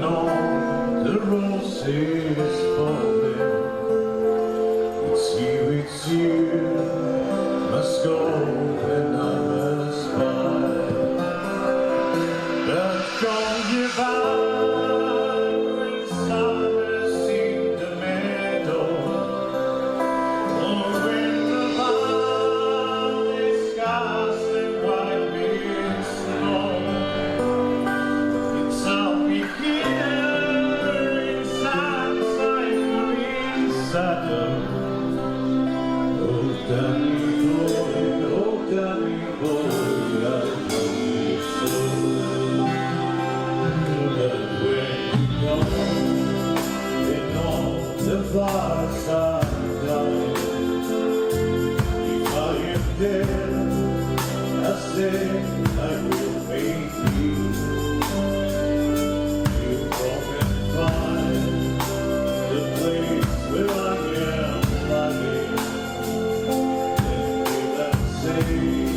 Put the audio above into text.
know the rose is falling. It's you, must go and I must buy. But don't give up when summer's in the meadow, or when the valley skies and white with snow. It's I'll be here inside, inside. Oh, Danny boy, I love you so. But when you come, and all the flowers are dying. If I am dead, I say I will make you. You come and find the place where I am lying. Say